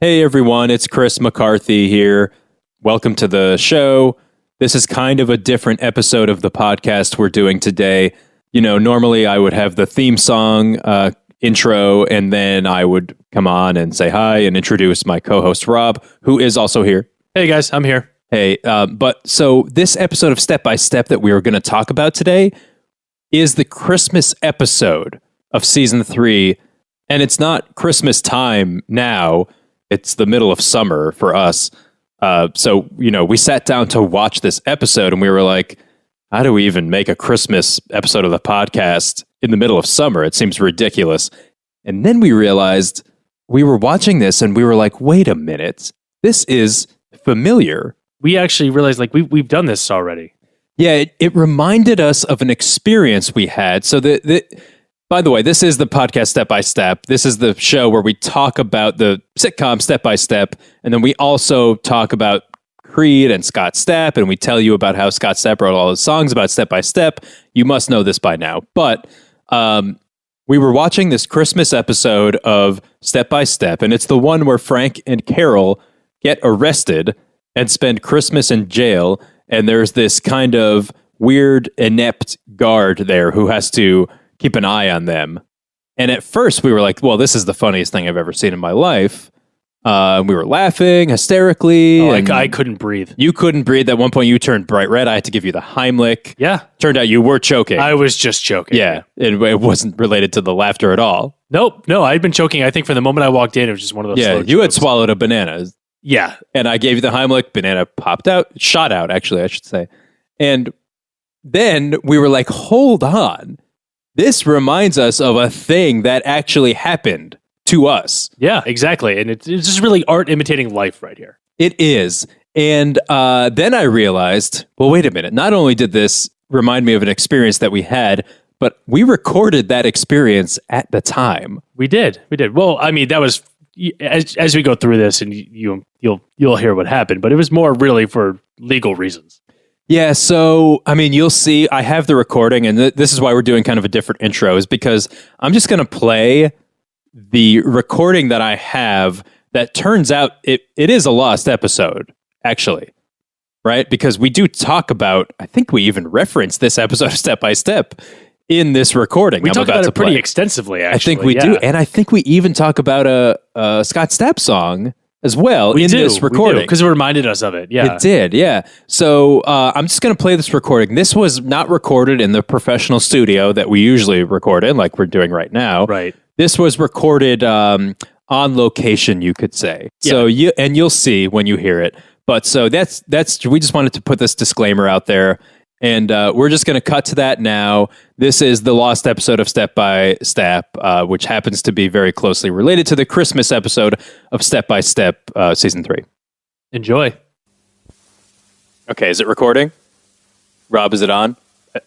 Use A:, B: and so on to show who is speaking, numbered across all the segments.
A: Hey everyone, it's Chris McCarthy here. Welcome to the show. This is kind of a different episode of the podcast we're doing today. You know, normally I would have the theme song intro, and then I would come on and say hi and introduce my co-host Rob, who is also here.
B: Hey guys, I'm here.
A: Hey, but so this episode of Step by Step that we are going to talk about today is the Christmas episode of season 3, and it's not Christmas time now. It's the middle of summer for us. So, you know, we sat down to watch this episode and we were like, how do we even make a Christmas episode of the podcast in the middle of summer? It seems ridiculous. And then we realized we were watching this and we were like, wait a minute, this is familiar.
B: We actually realized we've done this already.
A: Yeah, it reminded us of an experience we had. So by the way, this is the podcast Step by Step. This is the show where we talk about the sitcom Step by Step, and then we also talk about Creed and Scott Stapp, and we tell you about how Scott Stapp wrote all his songs about Step by Step. You must know this by now. But we were watching this Christmas episode of Step by Step, and it's the one where Frank and Carol get arrested and spend Christmas in jail, and there's this kind of weird, inept guard there who has to keep an eye on them. And at first we were like, well, this is the funniest thing I've ever seen in my life. We were laughing hysterically.
B: Oh, I couldn't breathe.
A: You couldn't breathe. At one point you turned bright red. I had to give you the Heimlich.
B: Yeah.
A: Turned out you were choking.
B: I was just choking.
A: Yeah. It wasn't related to the laughter at all.
B: Nope. No, I'd been choking. I think from the moment I walked in, it was just one of those.
A: Yeah. You had swallowed a banana.
B: Yeah.
A: And I gave you the Heimlich. Banana popped out. Shot out, actually, I should say. And then we were like, hold on. This reminds us of a thing that actually happened to us.
B: Yeah, exactly. And it's just really art imitating life right here.
A: It is. And then I realized, well, wait a minute. Not only did this remind me of an experience that we had, but we recorded that experience at the time.
B: We did. Well, I mean, that was as we go through this, and you'll hear what happened. But it was more really for legal reasons.
A: Yeah, so, I mean, you'll see, I have the recording, and this is why we're doing kind of a different intro, is because I'm just going to play the recording that I have that turns out it is a lost episode, actually, right? Because we do talk about, I think we even reference this episode of Step by Step in this recording.
B: We talk about it pretty extensively, actually.
A: I think we do, and I think we even talk about a Scott Stapp song as well this recording.
B: Because it reminded us of it. Yeah.
A: It did, yeah. So I'm just going to play this recording. This was not recorded in the professional studio that we usually record in, like we're doing right now.
B: Right.
A: This was recorded on location, you could say.
B: Yeah.
A: So you'll see when you hear it. But so that's we just wanted to put this disclaimer out there. And we're just going to cut to that now. This is the lost episode of Step by Step, which happens to be very closely related to the Christmas episode of Step by Step Season 3.
B: Enjoy.
A: Okay, is it recording? Rob, is it on?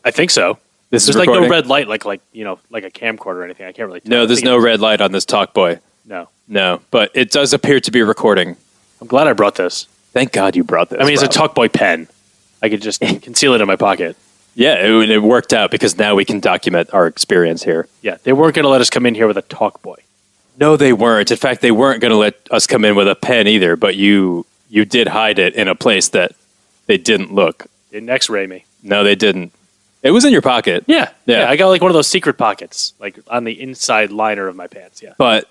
B: I think so.
A: There's
B: like no red light, like a camcorder or anything. I can't really tell.
A: No, there's no red light on this Talk Boy. No, but it does appear to be recording.
B: I'm glad I brought this.
A: Thank God you brought this.
B: I mean, it's a Talk Boy pen. I could just conceal it in my pocket.
A: Yeah, it worked out because now we can document our experience here.
B: Yeah, they weren't going to let us come in here with a Talk Boy.
A: No, they weren't. In fact, they weren't going to let us come in with a pen either, but you did hide it in a place that they didn't look.
B: Didn't X-ray me.
A: No, they didn't. It was in your pocket.
B: Yeah. I got like one of those secret pockets, like on the inside liner of my pants, yeah.
A: But,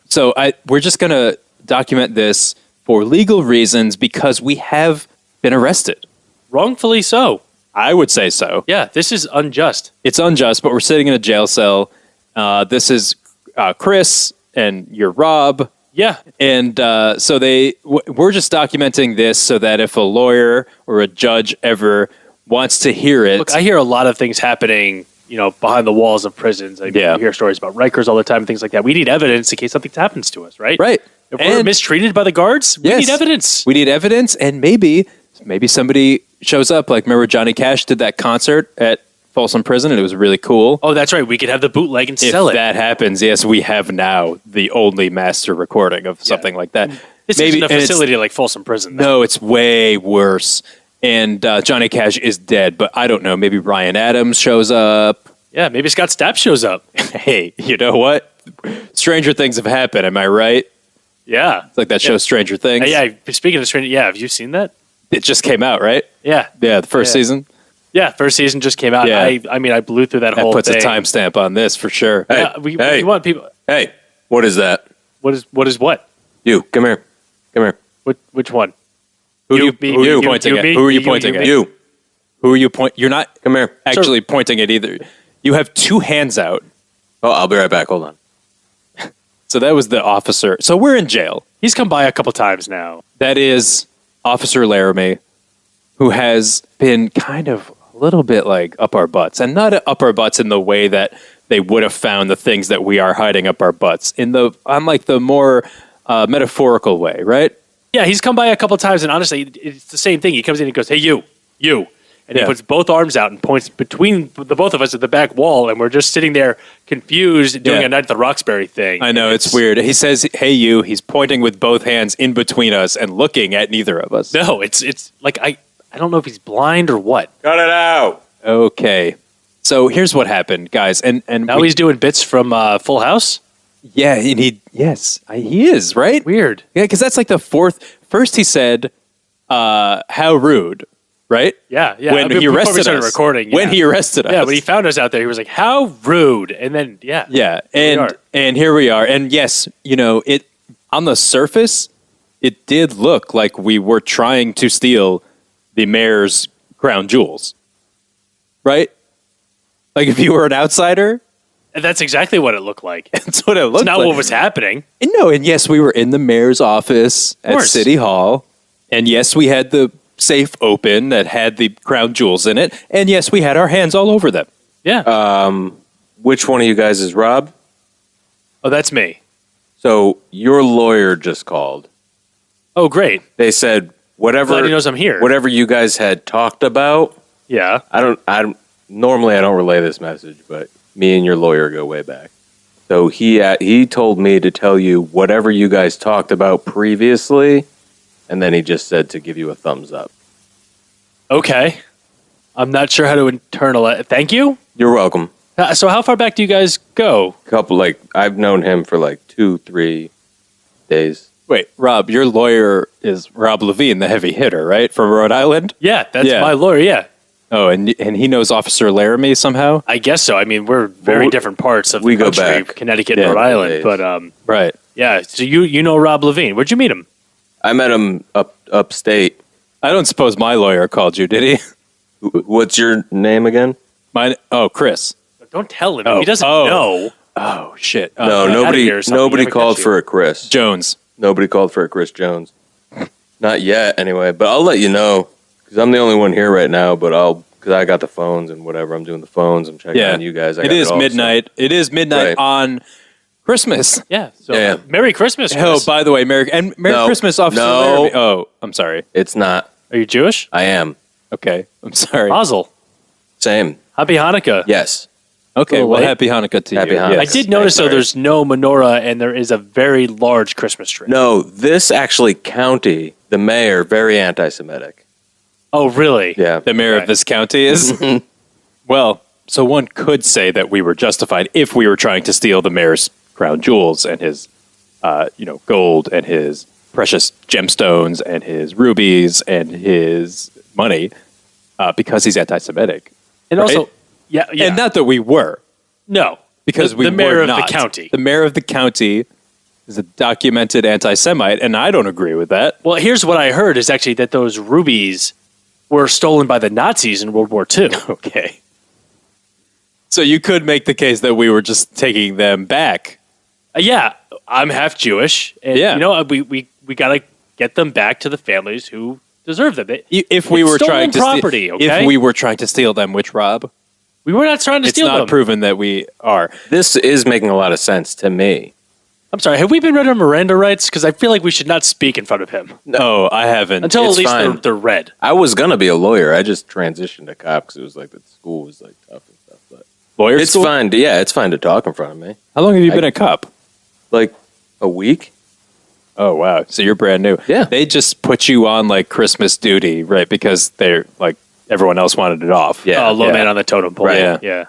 A: so we're just going to document this for legal reasons because we have been arrested.
B: Wrongfully so.
A: I would say so.
B: Yeah, this is unjust.
A: It's unjust, but we're sitting in a jail cell. This is Chris, and you're Rob.
B: Yeah.
A: And so we're just documenting this so that if a lawyer or a judge ever wants to hear it.
B: Look, I hear a lot of things happening, behind the walls of prisons. I hear stories about Rikers all the time and things like that. We need evidence in case something happens to us, right?
A: Right.
B: If we're mistreated by the guards, we need evidence.
A: We need evidence, and maybe somebody shows up. Like, remember Johnny Cash did that concert at Folsom Prison, and it was really cool.
B: Oh, that's right. We could have the bootleg and sell it.
A: If that happens, yes, we have now the only master recording of something like that.
B: This isn't a facility like Folsom Prison.
A: No, it's way worse. And Johnny Cash is dead, but I don't know. Maybe Ryan Adams shows up.
B: Yeah, maybe Scott Stapp shows up.
A: Hey, you know what? Stranger things have happened. Am I right?
B: Yeah.
A: It's like that show Stranger Things.
B: Yeah. Speaking of Stranger, have you seen that?
A: It just came out, right?
B: Yeah.
A: Yeah, the first season.
B: Yeah, first season just came out.
A: Yeah.
B: I blew through that whole
A: Puts
B: thing.
A: a timestamp on this for sure.
C: Hey,
B: Yeah, we want people.
C: Hey, what is that?
B: What is what?
C: You, come here. Come here.
B: Which one?
A: Who are you
B: me,
A: pointing at?
B: me,
A: Who are you pointing at?
C: You.
A: Who are you pointing? You're not
C: Come here.
A: actually pointing at either. You have two hands out.
C: Oh, I'll be right back. Hold on.
A: So that was the officer. So we're in jail.
B: He's come by a couple times now.
A: That is Officer Laramie, who has been kind of a little bit like up our butts, and not up our butts in the way that they would have found the things that we are hiding up our butts on like the more metaphorical way, right?
B: Yeah, he's come by a couple times, and honestly, it's the same thing. He comes in and goes, "Hey, you," and he puts both arms out and points between the both of us at the back wall, and we're just sitting there confused, doing a Night at the Roxbury thing.
A: I know, it's weird. He says, "Hey, you." He's pointing with both hands in between us and looking at neither of us.
B: No, it's like I don't know if he's blind or what.
C: Cut it out.
A: Okay. So here's what happened, guys. And
B: Now he's doing bits from Full House.
A: yeah, and he is, right?
B: Weird.
A: Yeah, because that's like the fourth. First he said, how rude, right?
B: Yeah.
A: When he
B: Before we
A: arrested
B: started
A: us.
B: recording.
A: When he arrested us.
B: Yeah, when he found us out there, he was like, "How rude!" And then
A: Yeah,
B: we
A: and here we are. And yes, it on the surface, it did look like we were trying to steal the mayor's crown jewels, right? Like if you were an outsider,
B: And that's exactly what it looked like.
A: that's what it looked
B: It's not
A: like.
B: what was happening.
A: And no, and yes, we were in the mayor's office at
B: course.
A: City Hall, and yes, we had the safe open that had the crown jewels in it, and yes, we had our hands all over them.
B: Yeah.
C: Which one of you guys is Rob?
B: Oh, that's me.
C: So your lawyer just called.
B: Oh, great.
C: They said whatever.
B: Glad he knows I'm here.
C: Whatever you guys had talked about.
B: Yeah.
C: Normally I don't relay this message, but me and your lawyer go way back. So he told me to tell you whatever you guys talked about previously, and then he just said to give you a thumbs up.
B: Okay. I'm not sure how to internalize. Thank you.
C: You're welcome.
B: So how far back do you guys go?
C: I've known him for 2-3 days.
A: Wait, Rob, your lawyer is Rob Levine, the heavy hitter, right, from Rhode Island?
B: Yeah, that's
A: Yeah.
B: my lawyer. Yeah.
A: Oh, and he knows Officer Laramie somehow?
B: I guess so. I mean, we're very
C: Well,
B: different parts of
C: we
B: the
C: go
B: country,
C: back.
B: Connecticut
C: Yeah,
B: and Rhode Island.
C: days.
B: But
A: Right.
B: yeah. So you know Rob Levine. Where'd you meet him?
C: I met him upstate.
A: I don't suppose my lawyer called you, did he?
C: What's your name again?
A: Chris.
B: Don't tell him.
A: Oh,
B: He doesn't
A: oh.
B: know.
A: Oh, shit.
C: No,
B: outta
C: nobody.
B: here or something.
C: Nobody
B: You never
C: called
B: catch
C: for a Chris.
A: Jones.
C: Nobody called for a Chris Jones. Not yet, anyway. But I'll let you know because I'm the only one here right now. But because I got the phones and whatever. I'm doing the phones. I'm checking on you guys.
A: It is midnight. It is midnight
C: Right.
A: on Christmas.
B: Yeah. So
C: Yeah.
B: Merry Christmas. Chris.
A: Oh, by the way, Merry
C: No.
A: Christmas, Officer
C: No.
A: Laramie. Oh, I'm sorry.
C: It's not.
B: Are you Jewish?
C: I am.
A: Okay, I'm sorry.
B: Mazel.
C: Same.
B: Happy Hanukkah.
C: Yes.
A: Okay,
B: Little
A: well,
B: late.
A: happy Hanukkah to
C: Happy
A: you.
C: Hanukkah.
B: I
A: Yes.
B: did notice, though,
C: Sorry.
B: there's no menorah and there is a very large Christmas tree.
C: No, this actually county, the mayor, very anti-Semitic.
B: Oh, really?
C: Yeah.
A: The mayor
B: Okay.
A: of this county is? Well, so one could say that we were justified if we were trying to steal the mayor's crown jewels and his, gold and his precious gemstones and his rubies and his money because he's anti-Semitic.
B: And
A: Right?
B: also, yeah.
A: And not that we were,
B: no.
A: because we
B: the mayor
A: were
B: of
A: not.
B: the county.
A: The mayor of the county is a documented anti-Semite, and I don't agree with that.
B: Well, here's what I heard is actually that those rubies were stolen by the Nazis in World War II.
A: Okay. So you could make the case that we were just taking them back.
B: Yeah, I'm half Jewish, and
A: Yeah.
B: we got to get them back to the families who deserve them.
A: If we
B: It's
A: were
B: stolen
A: trying to
B: property,
A: steal,
B: okay?
A: if we were trying to steal them, which Rob,
B: We were not trying to
A: it's
B: steal
A: not
B: them.
A: proven that we are.
C: This is making a lot of sense to me.
B: I'm sorry. Have we been read our Miranda rights? Because I feel like we should not speak in front of him
A: No, I haven't.
B: until
C: It's
B: at least
C: fine.
B: they're read.
C: I was gonna be a lawyer. I just transitioned to cop because it was like the school was like tough and stuff. But
A: Lawyer
C: it's
A: school?
C: fine. Yeah, it's fine to talk in front of me.
A: How long have you been a cop?
C: Like a week.
A: Oh wow! So you're brand new.
C: Yeah.
A: They just put you on like Christmas duty, right? Because they're like everyone else wanted it off.
C: Yeah.
B: Low
A: yeah.
B: man on the totem pole.
A: Right.
B: Yeah.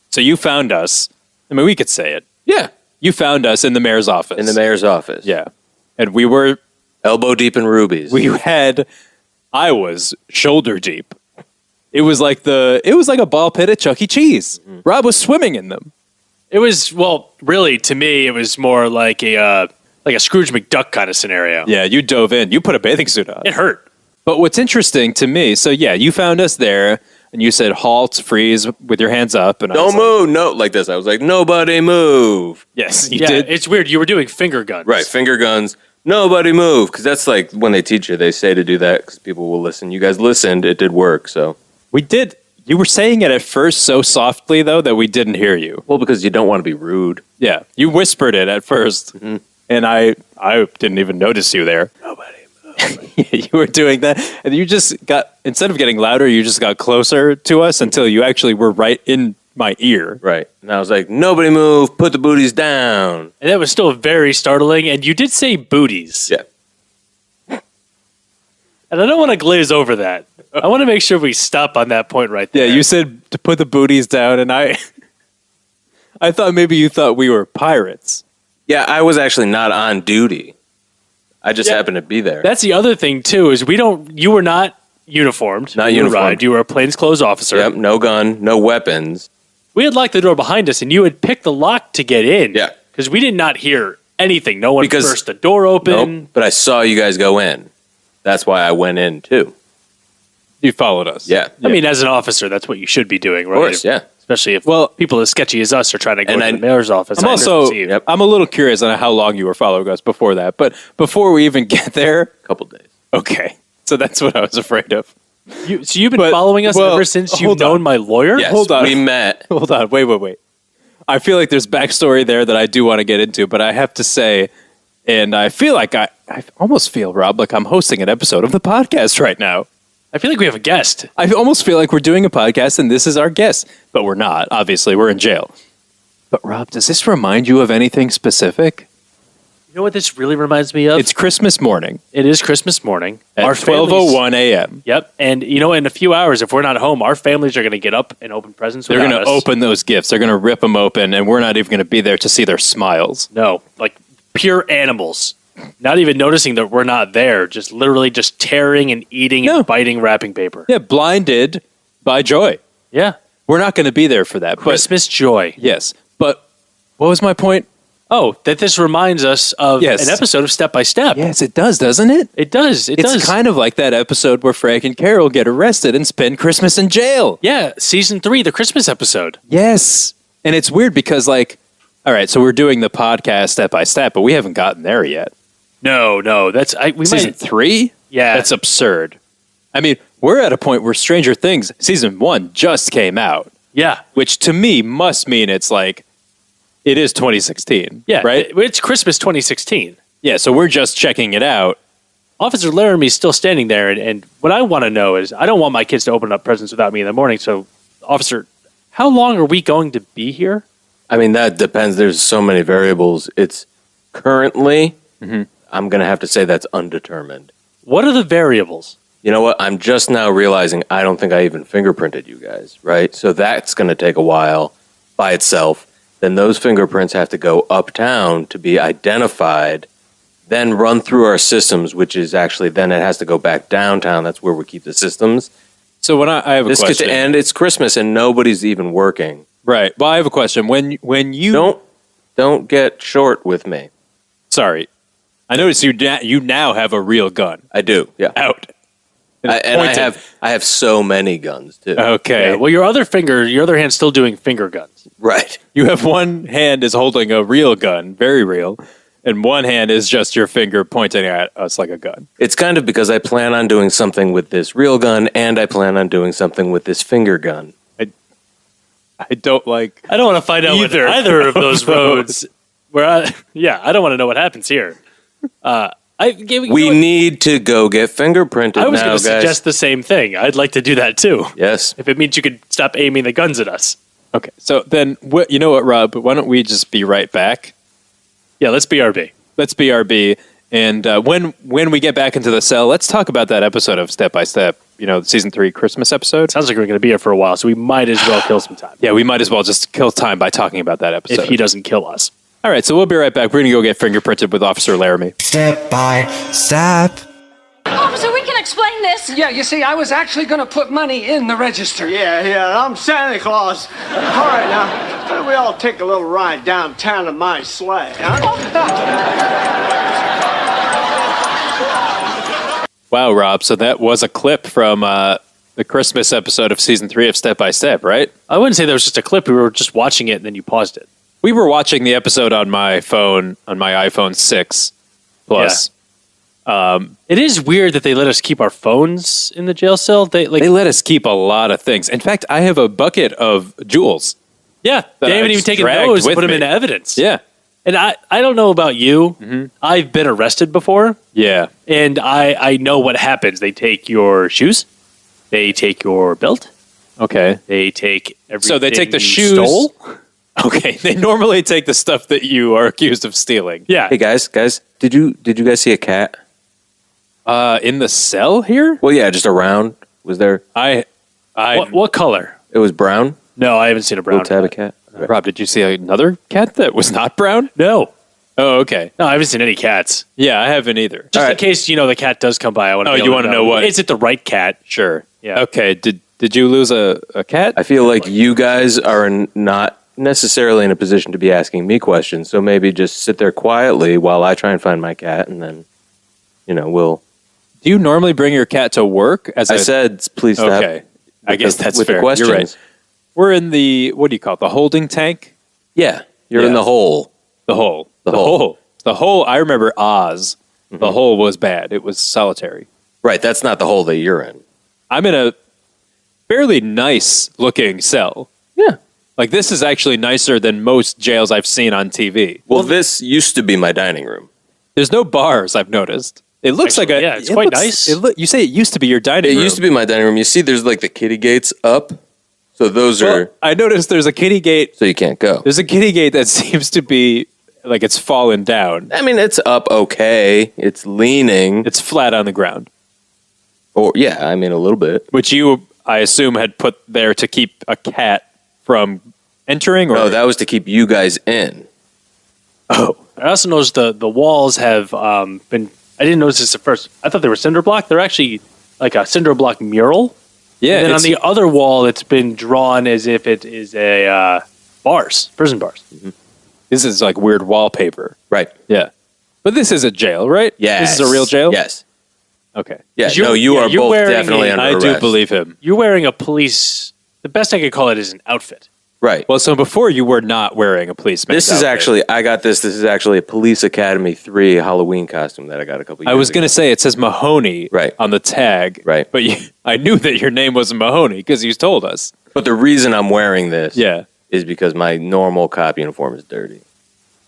A: So you found us. I mean, we could say it.
C: Yeah.
A: You found us in the mayor's office.
C: In the mayor's office.
A: Yeah. and we were
C: elbow deep in rubies.
A: I was shoulder deep. It was like a ball pit at Chuck E. Cheese. Rob was swimming in them.
B: It was, well, really, to me, it was more like a Scrooge McDuck kind of scenario.
A: Yeah, you dove in. You put a bathing suit on.
B: It hurt.
A: But what's interesting to me, so yeah, you found us there, and you said halt, freeze, with your hands up. And
C: Don't move. No, like this. I was like, nobody move.
A: Yes, you
B: Yeah,
A: did.
B: it's weird. You were doing finger guns.
C: Right, finger guns. Nobody move. Because that's like when they teach you, they say to do that because people will listen. You guys listened. It did work, so.
A: We did. You were saying it at first so softly, though, that we didn't hear you.
C: Well, because you don't want to be rude.
A: Yeah, you whispered it at 1st, and I didn't even notice you there.
C: Nobody move.
A: You were doing that, and you just got, instead of getting louder, you just got closer to us until you actually were right in my ear.
C: Right. And I was like, nobody move. Put the booties down.
B: And that was still very startling. And you did say booties.
C: Yeah.
B: And I don't want to glaze over that. I want to make sure we stop on that point right there.
A: Yeah, you said to put the booties down, and I thought maybe you thought we were pirates.
C: Yeah, I was actually not on duty. I just happened to be there.
B: That's the other thing, too, is you were not uniformed.
C: Not
B: when you
C: uniformed.
B: arrived. You were a plainclothes officer.
C: Yep, no gun, no weapons.
B: We had locked the door behind us, and you had picked the lock to get in.
C: Yeah.
B: Because we did not hear anything. No one
C: Because-
B: burst the door open.
C: Nope, but I saw you guys go in. That's why I went in, too.
A: You followed us.
C: Yeah.
B: I mean, as an officer, that's what you should be doing, right?
C: Of course, yeah.
B: Especially if
A: Well-
B: people as sketchy as us are trying to go
C: And
B: to
C: I-
B: the mayor's office.
A: I'm also,
C: Yep.
A: I'm a little curious on how long you were following us before that. But before we even get there,
C: Couple days.
A: okay. So that's what I was afraid of.
B: So you've been
A: But-
B: following us
A: well,
B: ever since you've
A: hold on.
B: known my lawyer?
C: Yes,
A: Hold on.
C: we met.
A: Hold on. Wait. I feel like there's backstory there that I do want to get into, but I have to say, and I feel like I almost feel, Rob, like I'm hosting an episode of the podcast right now.
B: I feel like we have a guest.
A: I almost feel like we're doing a podcast and this is our guest, but we're not. Obviously, we're in jail. But Rob, does this remind you of anything specific?
B: You know what this really reminds me of?
A: It's Christmas morning
B: It is Christmas morning.
A: at
B: Our families-
A: 12:01 a.m.
B: Yep. And, in a few hours, if we're not home, our families are going to get up and open presents
A: They're
B: without
A: going to
B: us.
A: open those gifts. They're going to rip them open, and we're not even going to be there to see their smiles.
B: No, like pure animals. Not even noticing that we're not there. Just literally just tearing and eating
A: No.
B: and biting wrapping paper.
A: Yeah, blinded by joy.
B: Yeah.
A: We're not going to be there for that. But
B: Christmas joy.
A: yes, but what was my point?
B: Oh, that this reminds us of
A: Yes.
B: an episode of Step by Step.
A: Yes, it does, doesn't it?
B: It does. It
A: It's
B: does.
A: kind of like that episode where Frank and Carol get arrested and spend Christmas in jail.
B: Yeah, season 3, the Christmas episode.
A: Yes. And it's weird because, like, all right, so we're doing the podcast step by step, but we haven't gotten there yet.
B: No, that's we
A: Season
B: might.
A: 3?
B: Yeah,
A: That's absurd. I mean, we're at a point where Stranger Things season 1 just came out,
B: yeah,
A: which to me must mean it's like, it is 2016.
B: yeah.
A: Right?
B: It's Christmas 2016.
A: Yeah, so we're just checking it out.
B: Officer Laramie's still standing there, and what I want to know is, I don't want my kids to open up presents without me in the morning. So, officer, how long are we going to be here?
C: I mean, that depends. There's so many variables. It's currently, I'm going to have to say that's undetermined.
B: What are the variables?
C: You know what? I'm just now realizing I don't think I even fingerprinted you guys, right? So that's going to take a while by itself. Then those fingerprints have to go uptown to be identified, then run through our systems, which is actually, then it has to go back downtown. That's where we keep the systems.
A: So when I have a
C: This
A: question.
C: could end. It's Christmas and nobody's even working.
A: Right. Well, I have a question. When you
C: Don't get short with me.
A: Sorry, I noticed you now have a real gun
C: I do. Yeah.
A: out.
C: I
A: pointed.
C: have so many guns too.
A: Okay.
B: Yeah, well, your other hand's still doing finger guns.
C: Right.
A: You have one hand is holding a real gun, very real, and one hand is just your finger pointing at us like a gun.
C: It's kind of because I plan on doing something with this real gun and I plan on doing something with this finger gun.
A: I don't like.
B: I don't want to find out either of those roads. I don't want to know what happens here.
C: We need to go get fingerprinted
B: I was
C: now,
B: going to
C: guys.
B: suggest the same thing. I'd like to do that too.
C: Yes.
B: If it means you could stop aiming the guns at us.
A: Okay, so then you know what, Rob? Why don't we just be right back?
B: Yeah, let's BRB.
A: Let's BRB, and when we get back into the cell, let's talk about that episode of Step by Step. Season 3 Christmas episode.
B: Sounds like we're going to be here for a while, so we might as well kill some time.
A: Yeah, we might as well just kill time by talking about that episode.
B: If he doesn't kill us.
A: All right, so we'll be right back. We're going to go get fingerprinted with Officer Laramie.
D: Step by step.
E: Officer, we can explain this.
F: Yeah, you see, I was actually going to put money in the register.
G: Yeah, I'm Santa Claus. All right, now, why don't we all take a little ride downtown in my sleigh, huh?
A: Wow, Rob. So that was a clip from the Christmas episode of season 3 of Step by Step, right?
B: I wouldn't say that was just a clip. We were just watching it and then you paused it.
A: We were watching the episode on my phone, on my iPhone 6 Plus.
B: It is weird that they let us keep our phones in the jail cell. They
A: let us keep a lot of things. In fact, I have a bucket of jewels.
B: Yeah, they haven't even taken those and put them into evidence.
A: Yeah.
B: And I don't know about you.
A: Mm-hmm.
B: I've been arrested before.
A: Yeah.
B: And I know what happens. They take your shoes. They take your belt.
A: Okay.
B: They take everything.
A: So they take the
B: you
A: shoes.
B: Stole.
A: Okay. They normally take the stuff that you are accused of stealing.
B: Yeah.
C: Hey guys, did you guys see a cat?
A: In the cell here?
C: Well, yeah, just around. Was there?
B: What color?
C: It was brown.
B: No, I haven't seen a brown
C: Little tabby cat.
A: Rob, did you see another cat that was not brown?
B: No.
A: Oh, okay.
B: No, I haven't seen any cats.
A: Yeah, I haven't either.
B: Just in case, the cat does come by. I want to
A: you wanna know what?
B: Is it the right cat?
A: Sure.
B: Yeah.
A: Okay. Did you lose a cat?
C: I feel like you guys are not necessarily in a position to be asking me questions, so maybe just sit there quietly while I try and find my cat, and then, we'll.
A: Do you normally bring your cat to work?
C: I said, please stop.
A: Okay. I guess that's
C: with
A: fair.
C: the questions.
A: You're right. We're in the, what do you call it? The holding tank?
C: Yeah, you're in
A: Yeah.
C: the hole.
A: The hole.
C: The hole.
A: The hole. I remember Oz. The hole was bad. It was solitary.
C: Right, that's not the hole that you're in.
A: I'm in a fairly nice looking cell.
C: Yeah.
A: Like, this is actually nicer than most jails I've seen on TV.
C: Well, this used to be my dining room.
A: There's no bars, I've noticed. It looks
B: Actually,
A: like
B: yeah, it's quite nice.
A: You say it used to be your dining room.
C: It used to be my dining room. You see, there's like the kitty gates up. So those are,
A: I noticed there's a kitty gate.
C: so you can't go.
A: There's a kitty gate that seems to be like it's fallen down.
C: I mean, it's up okay. It's leaning.
A: It's flat on the ground,
C: Or, yeah, I mean, a little bit.
A: which you, I assume, had put there to keep a cat from entering. Or
C: No, that was to keep you guys in.
A: oh,
B: I also noticed the walls have been. I didn't notice this at first. I thought they were cinder block. They're actually like a cinder block mural.
A: yeah.
B: And then on
A: it's-
B: the other wall, it's been drawn as if it is a prison bars.
A: this is like weird wallpaper.
C: Right.
A: Yeah, but this is a jail, right?
C: Yes.
A: This is a real jail.
C: Yes.
A: Okay.
C: Yeah,
B: 'Cause you're-
C: no, you
B: yeah,
C: are
B: you're
C: both
B: wearing
C: definitely
B: a-
C: under
A: I
C: arrest.
A: do believe him.
B: You're wearing a police. The best I could call it is an outfit.
C: Right.
A: Well, so before you were not wearing a policeman's
C: This is
A: outfit.
C: actually, I got this. This is actually a Police Academy 3 Halloween costume that I got a couple years
A: I was
C: ago.
A: going to say it says Mahoney
C: Right.
A: on the tag.
C: Right.
A: But I knew that your name wasn't Mahoney because you told us.
C: But the reason I'm wearing this
A: Yeah.
C: is because my normal cop uniform is dirty.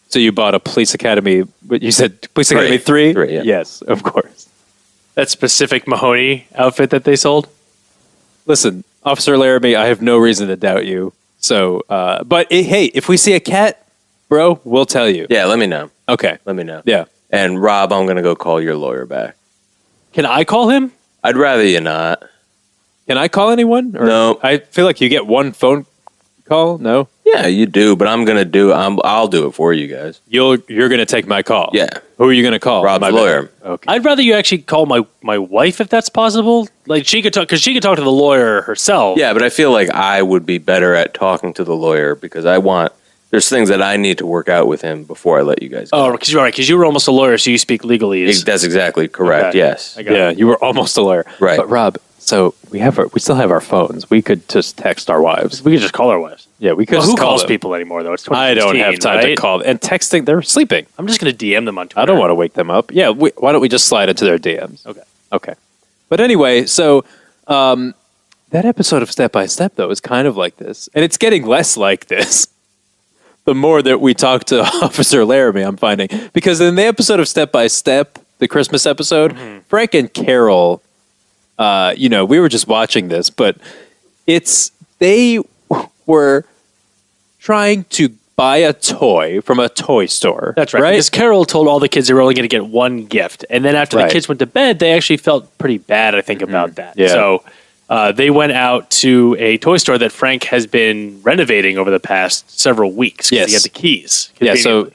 A: So you bought a Police Academy, but you said Police Academy 3?
C: 3, yeah.
A: Yes, of course.
B: That specific Mahoney outfit that they sold.
A: Listen, Officer Laramie, I have no reason to doubt you. So, hey, if we see a cat, bro, we'll tell you.
C: Yeah, let me know.
A: Okay.
C: Let me know.
A: Yeah.
C: And Rob, I'm going to go call your lawyer back.
B: Can I call him?
C: I'd rather you not.
A: Can I call anyone? Or
C: No.
A: I feel like you get one phone call. No?
C: Yeah, you do, but I'll do it for you guys.
A: You're going to take my call.
C: Yeah.
A: Who are you going to call?
C: Rob's
A: My
C: lawyer.
A: bad. Okay.
B: I'd rather you actually call my wife if that's possible. Like she could talk because she could talk to the lawyer herself.
C: Yeah, but I feel like I would be better at talking to the lawyer because there's things that I need to work out with him before I let you guys go.
B: Oh, because you're right. Because you were almost a lawyer, so you speak legally.
C: That's exactly correct.
B: Okay.
C: Yes.
B: I got
A: Yeah,
B: it.
A: you were almost a lawyer.
C: Right.
A: But Rob, so we still have our phones. We could just text our wives.
B: We could just call our wives.
A: Yeah, we could
B: Well,
A: just
B: who
A: call
B: calls
A: them.
B: people anymore though? It's
A: I don't have
B: 2016,
A: time to
B: right?
A: call. And texting, they're sleeping.
B: I'm just going to DM them on Twitter.
A: I don't want to wake them up. Yeah, why don't we just slide into their DMs?
B: Okay.
A: Okay. But anyway, so that episode of Step by Step, though, is kind of like this. And it's getting less like this the more that we talk to Officer Laramie, I'm finding. Because in the episode of Step by Step, the Christmas episode, Frank and Carol, we were just watching this, but they were trying to buy a toy from a toy store.
B: That's right. Because Carol told all the kids they were only going to get one gift. And then after
A: Right.
B: the kids went to bed, they actually felt pretty bad, I think, about that.
A: Yeah.
B: So they went out to a toy store that Frank has been renovating over the past several weeks. 'Cause
A: Yes.
B: he had the keys.
A: Yeah, so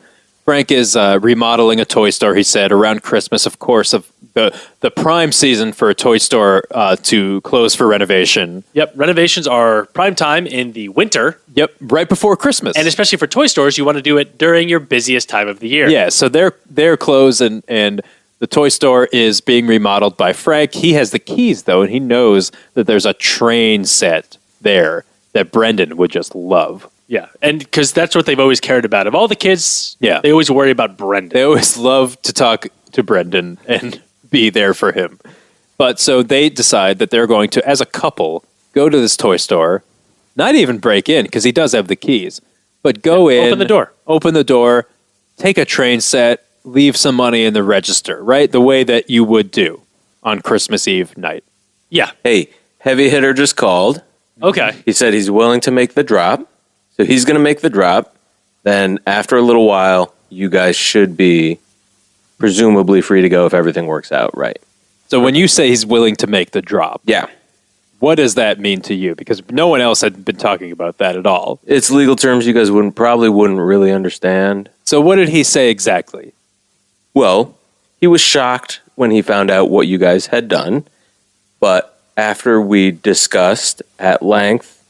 A: Frank is remodeling a toy store, he said, around Christmas, of course, of the prime season for a toy store to close for renovation.
B: Yep, renovations are prime time in the winter.
A: Yep, right before Christmas.
B: And especially for toy stores, you want to do it during your busiest time of the year.
A: Yeah, so they're closed and the toy store is being remodeled by Frank. He has the keys, though, and he knows that there's a train set there that Brendan would just love.
B: Yeah, and because that's what they've always cared about. Of all the kids, they always worry about Brendan.
A: They always love to talk to Brendan and be there for him. But so they decide that they're going to, as a couple, go to this toy store, not even break in, because he does have the keys, but go in. Open the door, take a train set, leave some money in the register, right? The way that you would do on Christmas Eve night.
B: Yeah.
C: Hey, heavy hitter just called.
B: Okay.
C: He said he's willing to make the drop. So he's going to make the drop. Then after a little while, you guys should be presumably free to go if everything works out right.
A: So when you say he's willing to make the drop,
C: Yeah.
A: what does that mean to you? Because no one else had been talking about that at all.
C: It's legal terms you guys probably wouldn't really understand.
A: So what did he say exactly?
C: Well, he was shocked when he found out what you guys had done. But after we discussed at length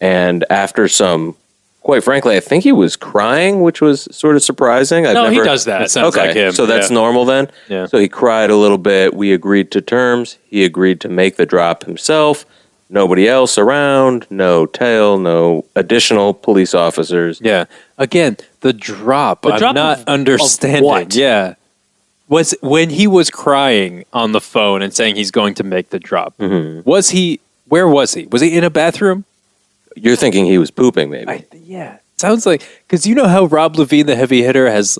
C: and after some, quite frankly, I think he was crying, which was sort of surprising.
B: He does that.
A: It sounds like him.
C: So that's normal then?
A: Yeah.
C: So he cried a little bit. We agreed to terms. He agreed to make the drop himself. Nobody else around. No tail. No additional police officers.
A: Yeah. Again, the drop.
B: The
A: I'm
B: drop
A: not
B: of
A: understanding.
B: what?
A: Yeah. Was when he was crying on the phone and saying he's going to make the drop.
C: Mm-hmm.
A: Was he? Where was he? Was he in a bathroom?
C: You're thinking he was pooping, maybe.
A: Yeah. Sounds like, because you know how Rob Levine, the heavy hitter, has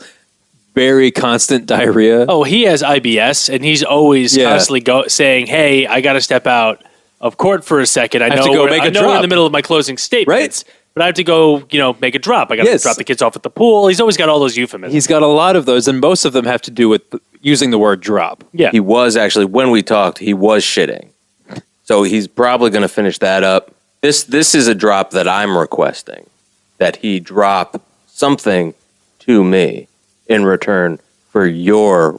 A: very constant diarrhea.
B: Oh, he has IBS, and he's always constantly saying, "Hey, I got to step out of court for a second. I
A: have
B: know,
A: to go
B: we're,
A: make
B: I
A: a
B: know we're in
A: drop."
B: the middle of my closing statements, but I have to go, make a drop. I got to
A: Yes.
B: drop the kids off at the pool." He's always got all those euphemisms.
A: He's got a lot of those, and most of them have to do with using the word drop.
B: Yeah.
C: He was actually, when we talked, he was shitting. So he's probably going to finish that up. This is a drop that I'm requesting, that he drop something to me in return for your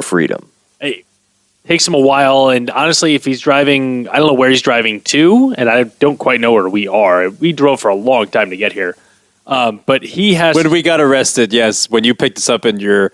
C: freedom.
B: It takes him a while, and honestly, if he's driving, I don't know where he's driving to, and I don't quite know where we are. We drove for a long time to get here, but he has.
A: When we got arrested, yes, when you picked us up in your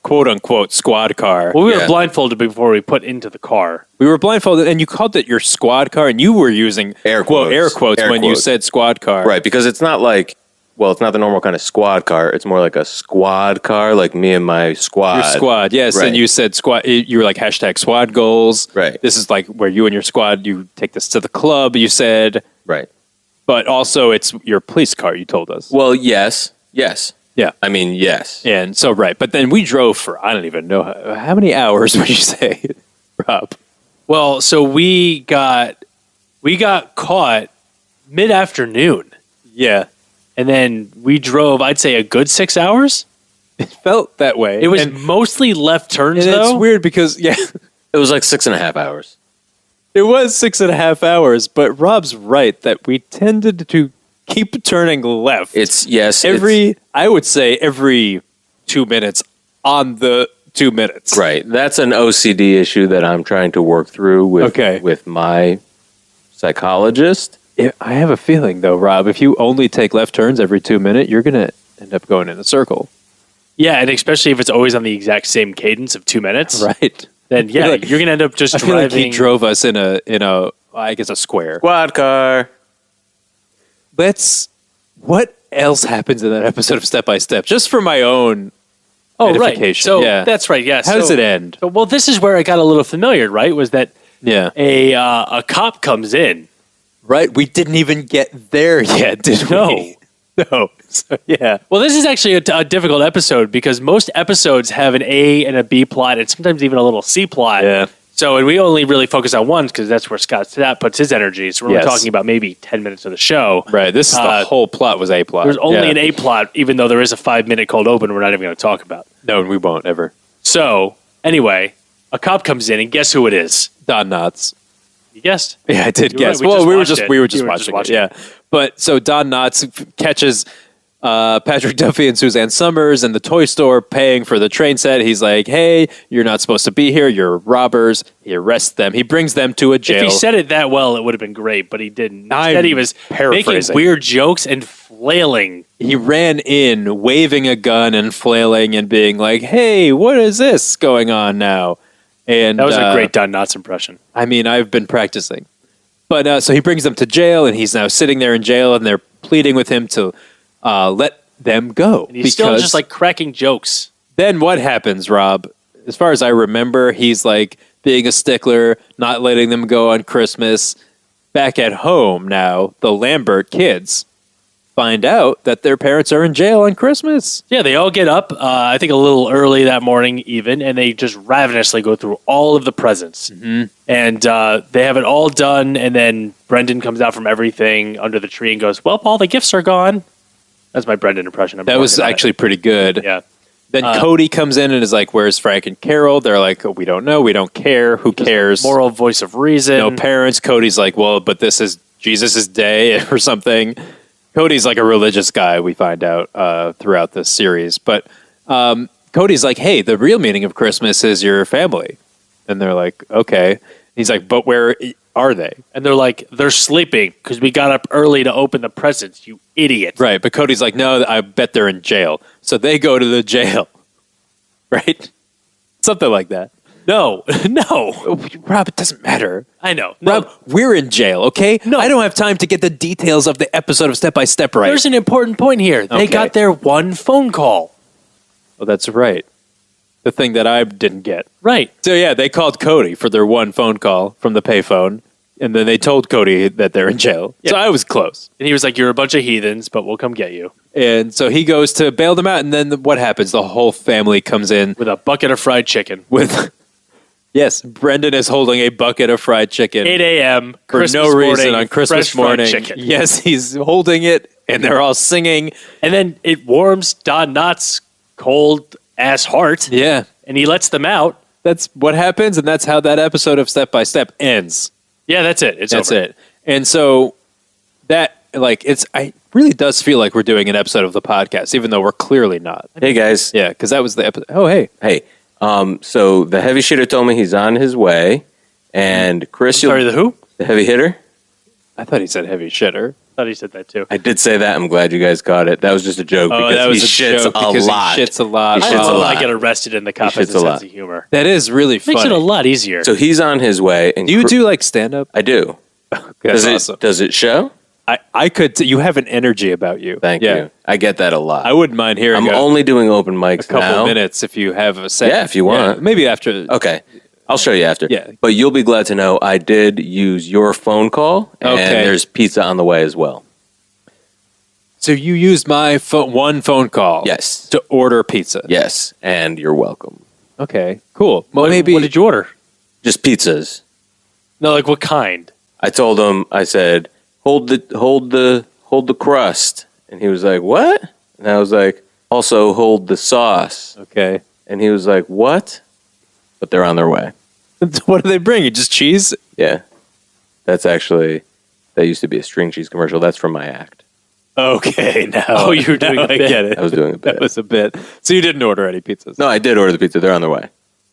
A: quote unquote squad car.
B: Well, we were blindfolded before we put into the car.
A: We were blindfolded, and you called it your squad car, and you were using
C: Air
A: quotes
C: quotes
A: when you said squad car.
C: Right, because it's not like, it's not the normal kind of squad car. It's more like a squad car, like me and my squad.
A: Your squad, yes.
C: Right.
A: And you said squad, you were like hashtag squad goals.
C: Right.
A: This is like where you and your squad, you take this to the club, you said.
C: Right.
A: But also it's your police car, you told us.
C: Well, yes.
A: Yeah.
C: I mean, yes.
A: And so, right. But then we drove for, I don't even know, how many hours would you say, Rob?
B: Well, so we got caught mid-afternoon.
A: Yeah.
B: And then we drove, I'd say, a good 6 hours.
A: It felt that way.
B: It was mostly left turns,
A: and
B: though.
A: it's weird because,
C: It was like 6.5 hours.
A: It was 6.5 hours, but Rob's right that we tended to keep turning left. I would say every 2 minutes on the 2 minutes.
C: Right. That's an OCD issue that I'm trying to work through with my psychologist.
A: I have a feeling, though, Rob, if you only take left turns every 2 minutes, you're going to end up going in a circle.
B: Yeah, and especially if it's always on the exact same cadence of 2 minutes.
A: Right.
B: Then, yeah, you're going to end up just
A: I
B: driving.
A: feel like he drove us in a I guess, a square.
C: Squad car.
A: What else happens in that episode of Step by Step? Just for my own edification.
B: So
A: yeah.
B: that's right. Yeah.
A: How does it end?
B: Well, this is where I got a little familiar. Right? Was that
A: a
B: cop comes in?
A: Right. We didn't even get there yet, did we? No. So, yeah.
B: Well, this is actually a difficult episode because most episodes have an A and a B plot, and sometimes even a little C plot.
A: Yeah.
B: So, and we only really focus on one because that's where Scott puts his energy. So we're talking about maybe 10 minutes of the show.
A: Right. This is the whole plot was A plot.
B: There's only an A plot, even though there is a 5-minute cold open we're not even going to talk about.
A: No, and we won't ever.
B: So, anyway, a cop comes in, and guess who it is?
A: Don Knotts.
B: You guessed.
A: Yeah, I did guess.
B: Right.
A: We were just watching it. Yeah. But so Don Knotts catches Patrick Duffy and Suzanne Summers in the toy store paying for the train set. He's like, hey, you're not supposed to be here. You're robbers. He arrests them. He brings them to a jail.
B: If he said it that well, it would have been great, but he didn't.
A: I'm
B: Instead, he was making
A: paraphrasing.
B: weird jokes and flailing.
A: He ran in waving a gun and flailing and being like, hey, what is this going on now? And
B: That was a great Don Knotts impression.
A: I mean, I've been practicing. But so he brings them to jail, and he's now sitting there in jail, and they're pleading with him to let them go.
B: And he's still just like cracking jokes.
A: Then what happens, Rob? As far as I remember, he's like being a stickler, not letting them go on Christmas. Back at home now, the Lambert kids find out that their parents are in jail on Christmas.
B: Yeah, they all get up, I think a little early that morning even, and they just ravenously go through all of the presents. Mm-hmm. And they have it all done, and then Brendan comes out from everything under the tree and goes, well, all the gifts are gone. That's my Brendan impression.
A: That was actually pretty good.
B: Yeah.
A: Then Cody comes in and is like, where's Frank and Carol? They're like, oh, we don't know. We don't care. Who cares?
B: Moral voice of reason.
A: No parents. Cody's like, well, but this is Jesus' day or something. Cody's like a religious guy, we find out throughout this series. But Cody's like, hey, the real meaning of Christmas is your family. And they're like, okay. He's like, but where are they?
B: And they're like, they're sleeping because we got up early to open the presents, you idiot.
A: Right. But Cody's like, no, I bet they're in jail. So they go to the jail. Right? Something like that.
B: No.
A: Rob, it doesn't matter.
B: I know.
A: Rob, we're in jail, okay?
B: No.
A: I don't have time to get the details of the episode of Step by Step right.
B: There's an important point here. They
A: Okay.
B: got their one phone call.
A: Well, that's right. The thing that I didn't get.
B: Right.
A: So, yeah, they called Cody for their one phone call from the payphone, and then they told Cody that they're in jail.
B: Yeah.
A: So I was close.
B: And he was like, you're a bunch of heathens, but we'll come get you.
A: And so he goes to bail them out, and then what happens? The whole family comes in
B: With a bucket of fried chicken.
A: with... Yes, Brendan is holding a bucket of fried chicken
B: 8 a.m.
A: for
B: Christmas
A: no reason
B: morning,
A: on Christmas
B: fresh fried
A: morning.
B: chicken.
A: Yes, he's holding it, and they're all singing.
B: And then it warms Don Knotts' cold-ass heart,
A: Yeah,
B: and he lets them out.
A: that's what happens, and that's how that episode of Step by Step ends.
B: Yeah, that's it.
A: That's
B: over.
A: it. And so that, like, I really does feel like we're doing an episode of the podcast, even though we're clearly not.
C: Hey guys.
A: Yeah, because that was the episode. Oh, hey.
C: Hey. So the heavy shitter told me he's on his way, and Chris,
B: Sorry, the who?
C: the heavy hitter.
A: I thought he said heavy shitter.
B: Thought he said that too.
C: I did say that. I'm glad you guys caught it. That was just a joke
A: Oh,
C: because
A: that was
C: he
A: a
C: shits
A: joke
C: a
A: because
C: lot.
A: he shits a lot.
C: He
B: I
C: shits a
B: love
C: lot.
B: I get arrested in the cop
C: He
B: has
C: shits
B: a
C: a lot.
B: sense of humor.
A: That is really funny.
B: Makes it a lot easier.
C: So he's on his way. And
A: Do you do, like, stand-up?
C: I do.
A: That's awesome.
C: Does it show?
A: I could... you have an energy about you.
C: Thank you. I get that a lot.
A: I wouldn't mind hearing
C: I'm only doing open mics
A: a couple
C: now.
A: minutes if you have a set.
C: Yeah, if you want.
A: Maybe after.
C: Okay. I'll show you after.
A: Yeah.
C: But you'll be glad to know I did use your phone call, and
A: Okay.
C: there's pizza on the way as well.
A: So you used my one phone call.
C: Yes.
A: To order pizza.
C: Yes, and you're welcome.
A: Okay. Cool. Well,
B: what,
A: maybe.
B: what did you order?
C: Just pizzas.
B: No, like what kind?
C: I told him. I said, hold the crust," and he was like, "What?" And I was like, "Also hold the sauce,"
A: Okay.
C: and he was like, "What?" But they're on their way.
A: What do they bring you? Just cheese?
C: Yeah, that used to be a string cheese commercial. That's from my act.
A: Okay. Now.
B: Oh, you were doing a
A: I
B: bit.
A: get it.
C: I was doing a bit.
A: That was a bit. So you didn't order any pizzas?
C: No, I did order the pizza. They're on their way.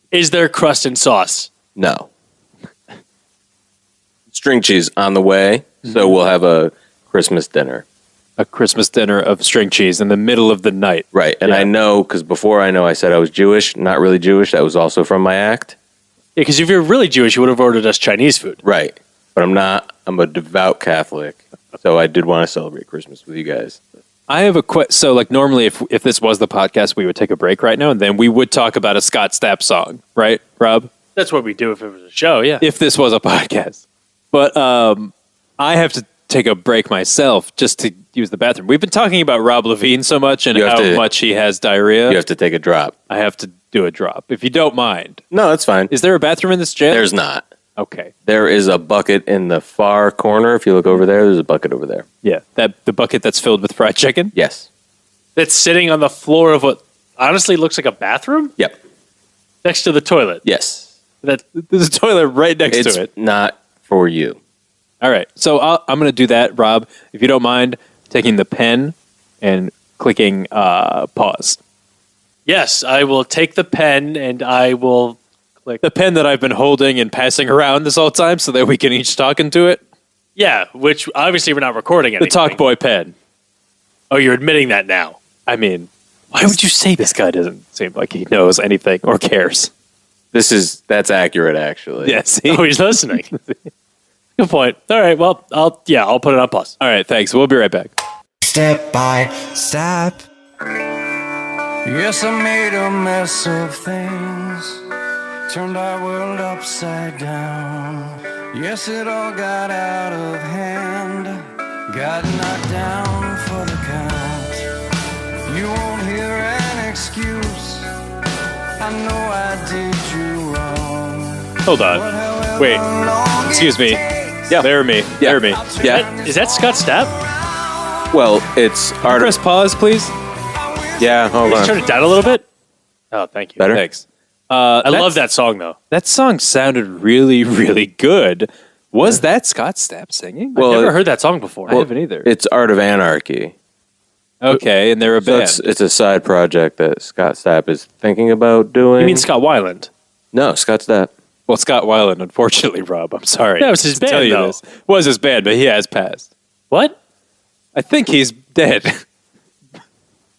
B: Is there crust and sauce?
C: No. String cheese on the way, so we'll have a Christmas dinner.
A: A Christmas dinner of string cheese in the middle of the night.
C: Right, and
A: Yeah.
C: I know, because before I said I was Jewish, not really Jewish. That was also from my act.
B: Yeah, because if you're really Jewish, you would have ordered us Chinese food.
C: Right, but I'm not. I'm a devout Catholic, so I did want to celebrate Christmas with you guys.
A: I have a so like normally if this was the podcast, we would take a break right now and then we would talk about a Scott Stapp song, right, Rob?
B: That's what we do if it was a show, yeah.
A: If this was a podcast. But I have to take a break myself just to use the bathroom. We've been talking about Rob Levine so much and how much he has diarrhea.
C: You have to take a drop.
A: I have to do a drop, if you don't mind.
C: No, that's fine.
A: Is there a bathroom in this jail?
C: There's not.
A: Okay.
C: There is a bucket in the far corner. If you look over there, there's a bucket over there.
A: Yeah, the bucket that's filled with fried chicken?
C: Yes.
B: That's sitting on the floor of what honestly looks like a bathroom
C: Yep.
B: next to the toilet.
C: Yes.
A: There's a toilet right next
C: It's
A: to it.
C: not for you.
A: All right. So I'm going to do that, Rob, if you don't mind taking the pen and clicking pause.
B: Yes, I will take the pen and I will click.
A: The pen that I've been holding and passing around this whole time so that we can each talk into it.
B: Yeah, which obviously we're not recording anything.
A: The Talk Boy pen.
B: Oh, you're admitting that now.
A: I mean, why would you say this guy doesn't seem like he knows anything or cares?
C: That's accurate, actually.
A: Yeah, see?
B: Oh, he's listening. Good point. All right, well, I'll put it on pause.
A: All right, thanks. We'll be right back.
D: Step by step.
H: Yes, I made a mess of things, turned our world upside down. Yes, it all got out of hand, got knocked down for the count. You won't hear an excuse, I know I did you wrong.
A: Hold on. Wait. Excuse me.
C: Yeah.
A: Laramie.
C: Yeah.
A: Laramie.
C: Yeah.
B: Is that Scott Stapp?
C: Well, it's art.
A: Press pause, please.
C: Yeah, hold
B: Just
C: on.
B: turn it down a little bit. Oh, thank you.
C: Better?
A: Thanks.
B: I love that song though.
A: That song sounded really, really good. Was that Scott Stapp singing?
C: Well,
B: I've never heard that song before.
A: I haven't either.
C: It's Art of Anarchy.
A: Okay, and they're a
C: So
A: band.
C: it's a side project that Scott Stapp is thinking about doing.
B: You mean Scott Weiland?
C: No, Scott Stapp.
A: Well, Scott Weiland, unfortunately, Rob. I'm sorry.
B: That was his
A: to
B: band,
A: tell you
B: though.
A: this. Was his band, but he has passed.
B: What?
A: I think he's dead.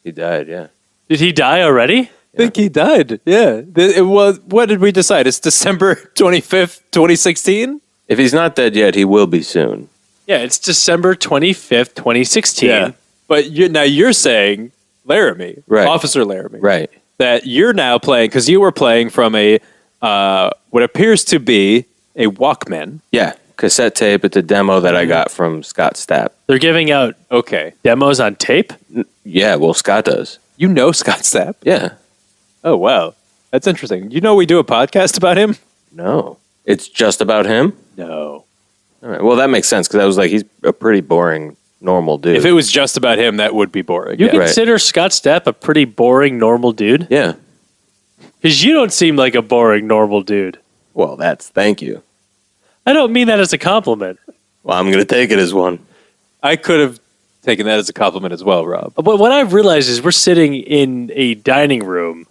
C: He died, yeah.
B: Did he die already?
A: I think he died. Yeah. It was. What did we decide? It's December 25th, 2016?
C: If he's not dead yet, he will be soon.
B: Yeah, it's December 25th, 2016.
A: Yeah. But now you're saying, Laramie,
C: Right.
A: Officer Laramie,
C: Right.
A: that you're now playing, because you were playing from a, what appears to be a Walkman.
C: Yeah. Cassette tape. It's a demo that I got from Scott Stapp.
B: They're giving out
A: Okay.
B: demos on tape?
C: Yeah, well, Scott does.
A: You know Scott Stapp?
C: Yeah.
A: Oh, wow. That's interesting. You know we do a podcast about him?
C: No. It's just about him?
A: No.
C: All right. Well, that makes sense because I was like, he's a pretty boring, normal dude.
A: If it was just about him, that would be boring.
B: You
A: Yeah.
B: consider Scott Stapp a pretty boring, normal dude?
C: Yeah.
B: Because you don't seem like a boring, normal dude.
C: Well, thank you.
B: I don't mean that as a compliment.
C: Well, I'm going to take it as one.
A: I could have taken that as a compliment as well, Rob.
B: But what I've realized is we're sitting in a dining room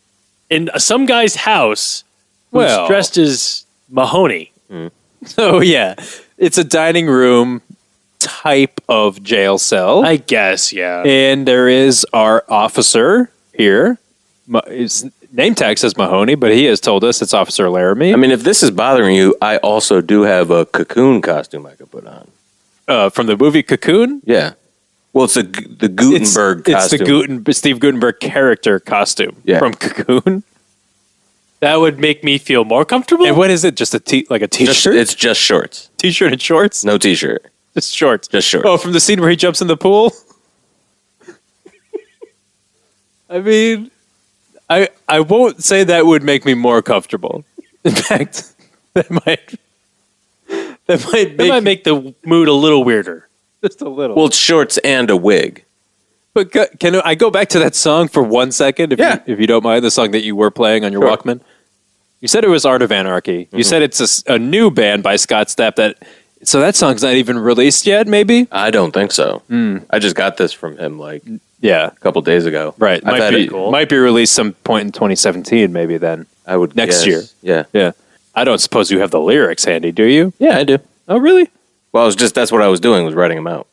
B: in some guy's house who's
A: Well.
B: dressed as Mahoney.
A: So, yeah, it's a dining room type of jail cell.
B: I guess, yeah.
A: And there is our officer here. His name tag says Mahoney, but he has told us it's Officer Laramie.
C: I mean, if this is bothering you, I also do have a cocoon costume I could put on.
A: From the movie Cocoon?
C: Yeah. Well, it's the Gutenberg
A: It's
C: costume.
A: the Steve Gutenberg character costume
C: Yeah.
A: from Cocoon.
B: That would make me feel more comfortable.
A: And what is it? Just a t-shirt?
C: It's just shorts.
A: T-shirt and shorts?
C: No t-shirt.
A: Just shorts.
C: Just shorts.
A: Oh, from the scene where he jumps in the pool? I mean, I won't say that would make me more comfortable. In fact, that might
B: make the mood a little weirder.
A: just a little.
C: Well, it's shorts and a wig.
A: But can I go back to that song for 1 second, if you don't mind, the song that you were playing on your
C: Sure.
A: Walkman? You said it was Art of Anarchy. You said it's a new band by Scott Stapp. So that song's not even released yet, maybe?
C: I don't think so. I just got this from him like
A: Yeah,
C: a couple days ago.
A: right.
C: I've had it.
A: Might be released some point in 2017, maybe then.
C: I would
A: Next
C: guess.
A: year.
C: Yeah.
A: Yeah. I don't suppose you have the lyrics handy, do you?
C: Yeah, I do.
A: Oh, really?
C: Well, that's what I was doing, was writing them out.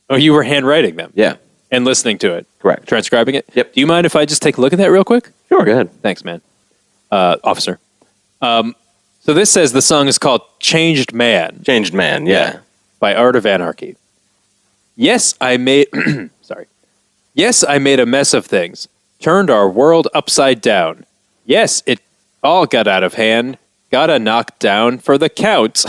A: Oh, you were handwriting them
C: Yeah.
A: and listening to it.
C: Correct.
A: Transcribing it?
C: Yep.
A: Do you mind if I just take a look at that real quick?
C: Sure, go ahead.
A: Thanks, man. Officer. So this says the song is called Changed Man
C: Changed man, yeah.
A: by Art of Anarchy. Yes, I made sorry. Yes, I made a mess of things. Turned our world upside down. Yes, it all got out of hand. Got a knocked down for the count.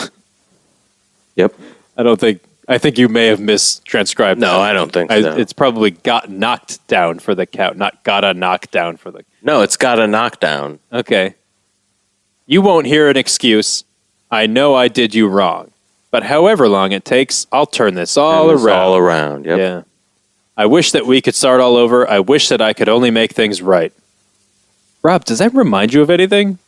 C: Yep.
A: I think you may have mistranscribed
C: No,
A: that.
C: I don't think so.
A: It's probably got knocked down for the count, not got a knockdown for the.
C: No, it's got a knockdown.
A: Okay. You won't hear an excuse. I know I did you wrong. But however long it takes, I'll turn this all
C: And it's
A: around.
C: all around, yep.
A: Yeah. I wish that we could start all over. I wish that I could only make things right. Rob, does that remind you of anything?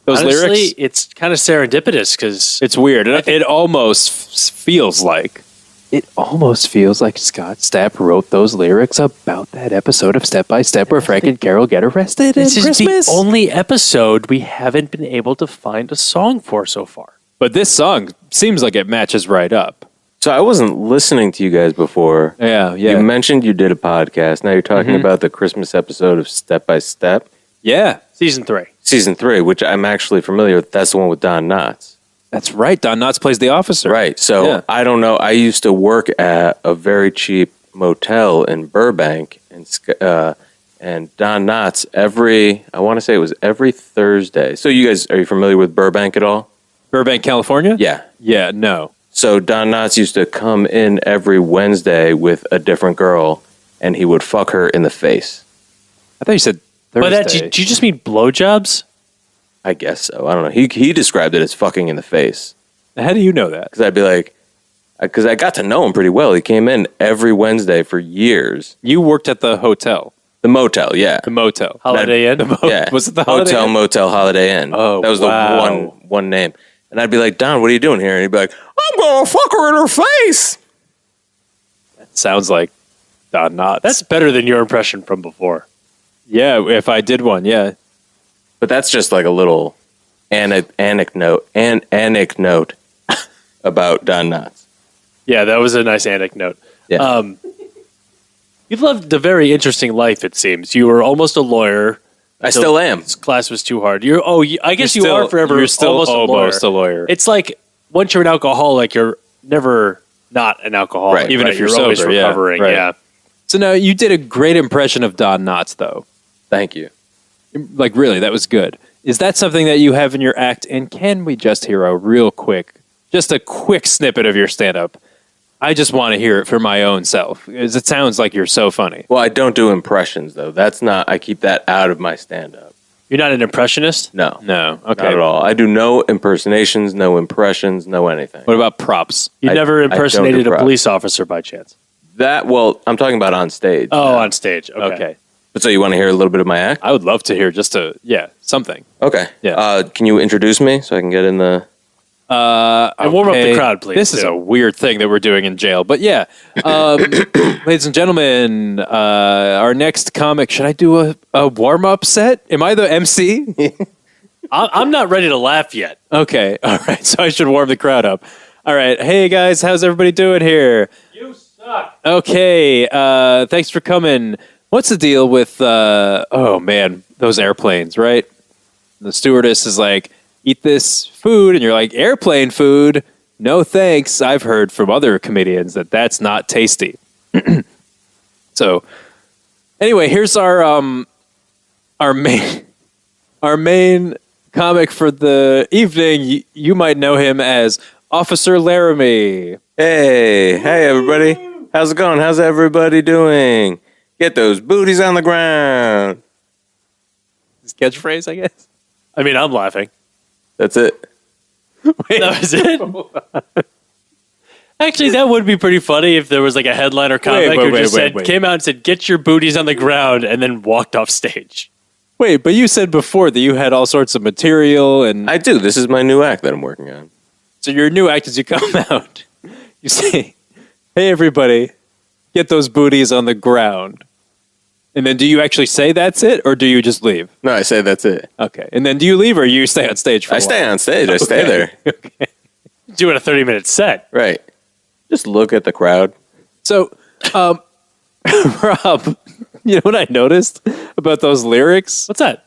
A: Those
B: Honestly,
A: lyrics?
B: it's kind of serendipitous because
A: It's weird. It almost feels like It almost feels like Scott Stapp wrote those lyrics about that episode of Step by Step where Frank and Carol get arrested in
B: This is
A: Christmas.
B: the only episode we haven't been able to find a song for so far.
A: But this song seems like it matches right up.
C: So I wasn't listening to you guys before.
A: Yeah.
C: You mentioned you did a podcast. Now you're talking about the Christmas episode of Step by Step.
A: Yeah.
B: Season 3.
C: Season 3, which I'm actually familiar with. That's the one with Don Knotts.
A: That's right. Don Knotts plays the officer.
C: Right. So
A: Yeah.
C: I don't know. I used to work at a very cheap motel in Burbank, and Don Knotts I want to say it was every Thursday. So are you familiar with Burbank at all?
A: Burbank, California?
C: Yeah.
A: Yeah, no.
C: So Don Knotts used to come in every Wednesday with a different girl, and he would fuck her in the face.
A: I thought you said Thursday.
B: By that, do you just mean blowjobs?
C: I guess so. I don't know. He described it as fucking in the face.
A: How do you know that?
C: Because I'd be like, because I got to know him pretty well. He came in every Wednesday for years.
A: You worked at the hotel.
C: The motel, yeah.
A: The motel.
B: Holiday Inn?
C: Yeah.
A: Was it the Holiday
C: Hotel,
A: Inn?
C: motel, Holiday Inn.
A: Oh,
C: that was
A: wow.
C: the one name. And I'd be like, Don, what are you doing here? And he'd be like, I'm going to fuck her in her face.
A: Sounds like Don Knotts.
B: That's better than your impression from before.
A: Yeah, if I did one, yeah.
C: But that's just like a little anecdote about Don Knotts.
B: Yeah, that was a nice anecdote.
C: Yeah.
B: You've lived a very interesting life, it seems. You were almost a lawyer.
C: I still am.
B: This class was too hard. I guess you
A: You're
B: are forever.
A: You're still almost a lawyer.
B: It's like once you're an alcoholic, you're never not an alcoholic.
C: Right.
A: Even if you're
B: always
A: sober, yeah,
B: recovering.
A: right.
B: Yeah.
A: So now you did a great impression of Don Knotts, though.
C: Thank you.
A: Like, really, that was good. Is that something that you have in your act? And can we just hear a quick snippet of your stand-up? I just want to hear it for my own self, because it sounds like you're so funny.
C: Well, I don't do impressions, though. I keep that out of my stand-up.
B: You're not an impressionist?
C: No.
A: No, okay.
C: Not at all. I do no impersonations, no impressions, no anything.
A: What about props?
B: You
C: I
B: never
C: don't do
B: impersonated a
C: props.
B: police officer by chance?
C: I'm talking about on stage.
B: Oh, on stage.
A: Okay.
C: But so you want to hear a little bit of my act?
A: I would love to hear something.
C: Okay.
A: Yeah.
C: Can you introduce me so I can get in the...
B: And warm up the crowd, please.
A: This is a weird thing that we're doing in jail, but yeah. Ladies and gentlemen, our next comic, should I do a warm-up set? Am I the MC?
B: I'm not ready to laugh yet.
A: Okay, all right, so I should warm the crowd up. All right, hey guys, how's everybody doing here?
B: You suck.
A: Okay, thanks for coming. What's the deal with, those airplanes, right? The stewardess is like, eat this food, and you're like, airplane food? No thanks. I've heard from other comedians that that's not tasty. So, anyway, here's our main comic for the evening. You might know him as Officer Laramie.
C: Hey everybody. How's it going? How's everybody doing? Get those booties on the ground.
A: His catchphrase, I guess.
B: I mean, I'm laughing.
C: That's it.
A: Wait,
B: That was it? Actually, that would be pretty funny if there was like a headliner comic who just came out and said, get your booties on the ground, and then walked off stage.
A: Wait, but you said before that you had all sorts of material, and
C: I do. This is my new act that I'm working on.
A: so your new act as you come out, you say, hey everybody, get those booties on the ground. And then do you actually say that's it, or do you just leave?
C: No, I say that's it.
A: Okay. And then do you leave, or you stay on stage for a
C: I
A: while?
C: stay on stage. I stay there.
A: Okay.
B: Doing a 30-minute set.
C: Right. Just look at the crowd.
A: So, Rob, you know what I noticed about those lyrics?
B: What's that?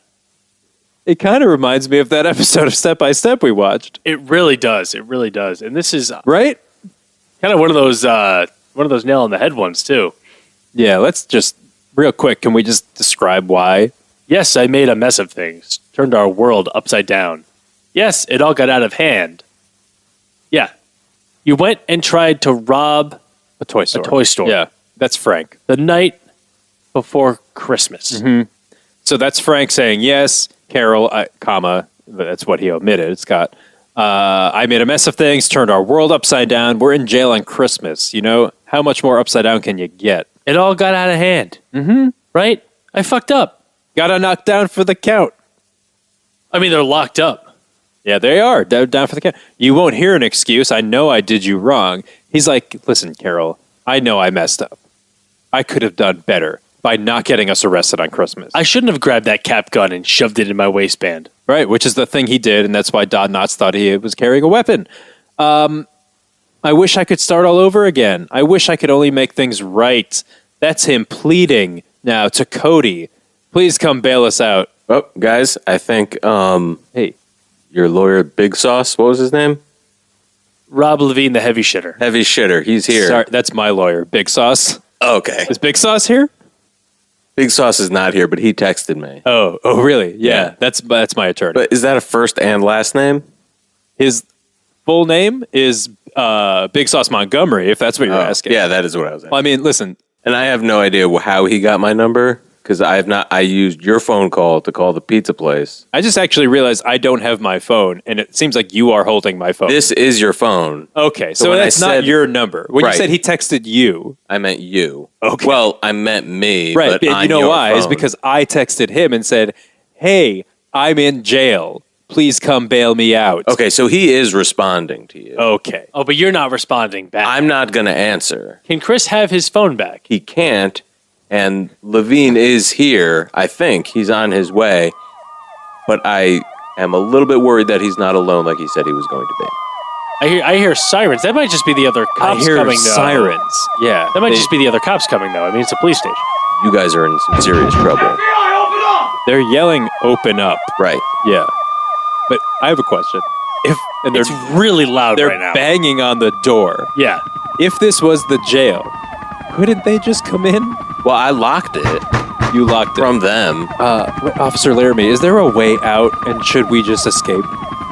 A: It kind of reminds me of that episode of Step by Step we watched.
B: It really does. It really does. And this is
A: Right?
B: kind of one of those nail on the head ones too.
A: Yeah, let's just, real quick, can we just describe why?
B: Yes, I made a mess of things. Turned our world upside down. Yes, it all got out of hand. Yeah. You went and tried to rob
A: A toy store.
B: a toy store.
A: Yeah, that's Frank.
B: The night before Christmas.
A: Mm-hmm. So that's Frank saying, yes, Carol, comma, that's what he omitted. It's got, I made a mess of things, turned our world upside down. We're in jail on Christmas. You know, how much more upside down can you get?
B: It all got out of hand.
A: Mm-hmm.
B: Right? I fucked up.
A: Got to knock down for the count.
B: I mean, they're locked up.
A: Yeah, they are. They're down for the count. You won't hear an excuse. I know I did you wrong. He's like, listen, Carol, I know I messed up. I could have done better by not getting us arrested on Christmas.
B: I shouldn't have grabbed that cap gun and shoved it in my waistband.
A: Right, which is the thing he did, and that's why Don Knotts thought he was carrying a weapon. I wish I could start all over again. I wish I could only make things right. That's him pleading now to Cody. Please come bail us out.
C: Oh, guys, I think
A: Hey,
C: your lawyer, Big Sauce, what was his name?
B: Rob Levine, the heavy shitter.
C: Heavy Shitter. He's here.
A: sorry, that's my lawyer, Big Sauce.
C: Okay.
A: Is Big Sauce here?
C: Big Sauce is not here, but he texted me.
A: Oh, really? Yeah, that's my attorney.
C: But is that a first and last name?
A: His full name is Big Sauce Montgomery, if that's what you're asking.
C: Yeah, that is what I was asking.
A: Well, I mean, listen,
C: And I have no idea how he got my number because I used your phone call to call the pizza place.
A: I just actually realized I don't have my phone, and it seems like you are holding my phone.
C: This is your phone.
A: Okay, so
C: when I
A: that's not
C: said-
A: your number. When
C: Right.
A: you said he texted you,
C: I meant you.
A: Okay.
C: Well, I meant me.
A: right?
C: But
A: And
C: on
A: you know
C: your
A: why? Is
C: phone.
A: because I texted him and said, "Hey, I'm in jail. Please come bail me out."
C: Okay, so he is responding to you.
A: Okay.
B: Oh, but you're not responding back.
C: I'm not going to answer.
B: Can Chris have his phone back?
C: He can't. And Levine is here. I think he's on his way. But I am a little bit worried that he's not alone like he said he was going to be.
B: I hear sirens. That might just be the other
A: I
B: cops
A: hear
B: coming. Though.
A: sirens. Yeah,
B: That might
A: they-
B: just be the other cops coming, though. I mean, it's a police station.
C: You guys are in some serious trouble.
A: They're yelling, "Open up!"
C: Right.
A: Yeah, but I have a question. And
B: It's really loud
A: they're
B: right now.
A: banging on the door.
B: Yeah.
A: If this was the jail, couldn't they just come in?
C: Well, I locked it
A: You locked it.
C: from them.
A: Officer Laramie, is there a way out, and should we just escape?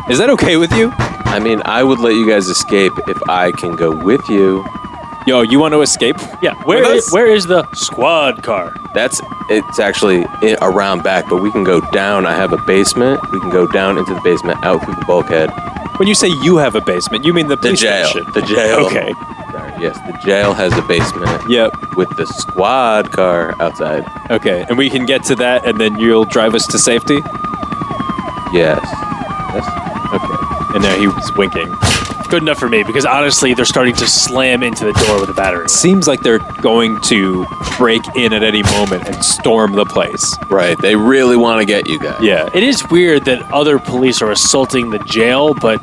A: Is that okay with you?
C: I mean, I would let you guys escape if I can go with you.
A: Yo, you want to escape?
B: Yeah.
A: With us?
B: Where is the squad car?
C: It's actually around back, but we can go down. I have a basement. We can go down into the basement, out through the bulkhead.
A: When you say you have a basement, you mean the
C: The
A: police
C: jail.
A: station.
C: The jail.
A: Okay.
C: Sorry, yes, the jail has a basement.
A: Yep.
C: With the squad car outside.
A: Okay. And we can get to that, and then you'll drive us to safety?
C: Yes. Yes.
A: Okay. And now he was winking.
B: Good enough for me, because honestly, they're starting to slam into the door with a battery.
A: Seems like they're going to break in at any moment and storm the place.
C: Right. They really want to get you guys.
A: Yeah.
B: It is weird that other police are assaulting the jail, but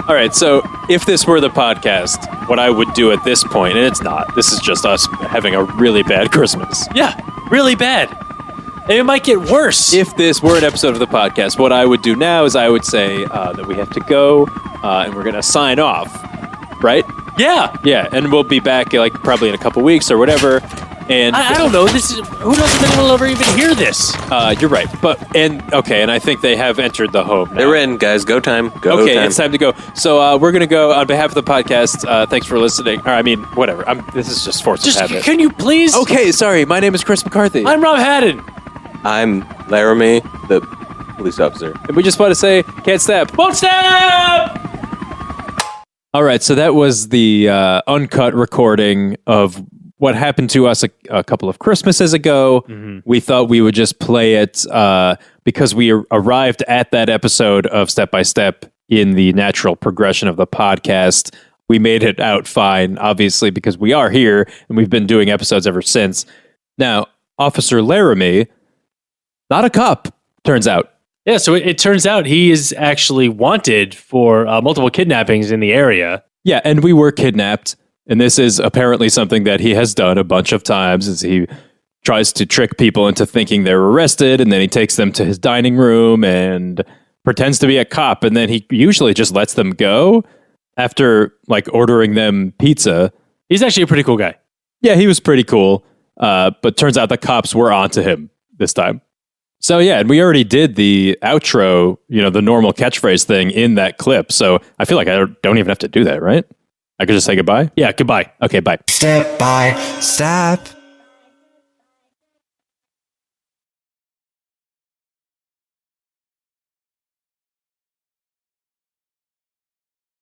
A: All right, so if this were the podcast, what I would do at this point, and it's not, this is just us having a really bad Christmas.
B: yeah, really bad. And it might get worse.
A: If this were an episode of the podcast, what I would do now is I would say that we have to go and we're going to sign off, right?
B: yeah.
A: Yeah, and we'll be back like probably in a couple weeks or whatever. And
B: I don't know. Who knows if anyone will ever even hear this?
A: You're right, and I think they have entered the home. Now.
C: They're in, guys. Go time. Go
A: Okay,
C: time.
A: it's time to go. So we're gonna go on behalf of the podcast. Thanks for listening. Or I mean, whatever. This is just force of
B: Just
A: habit.
B: can you please?
A: Okay, sorry. My name is Chris McCarthy,
B: I'm Rob Haddon.
C: I'm Laramie, the police officer.
A: and we just want to say, can't step.
B: Won't stop.
A: All right, so that was the uncut recording of what happened to us a couple of Christmases ago. We thought we would just play it because we arrived at that episode of Step by Step in the natural progression of the podcast. We made it out fine, obviously, because we are here and we've been doing episodes ever since. Now, Officer Laramie, not a cop, turns out.
B: Yeah, so it turns out he is actually wanted for multiple kidnappings in the area.
A: Yeah, and we were kidnapped. And this is apparently something that he has done a bunch of times, is he tries to trick people into thinking they're arrested, and then he takes them to his dining room and pretends to be a cop, and then he usually just lets them go after like ordering them pizza.
B: He's actually a pretty cool guy.
A: Yeah, he was pretty cool, but turns out the cops were onto him this time. So yeah, and we already did the outro, the normal catchphrase thing in that clip, so I feel like I don't even have to do that, right? I could just say goodbye?
B: Yeah, goodbye.
A: Okay, bye.
D: Step by step.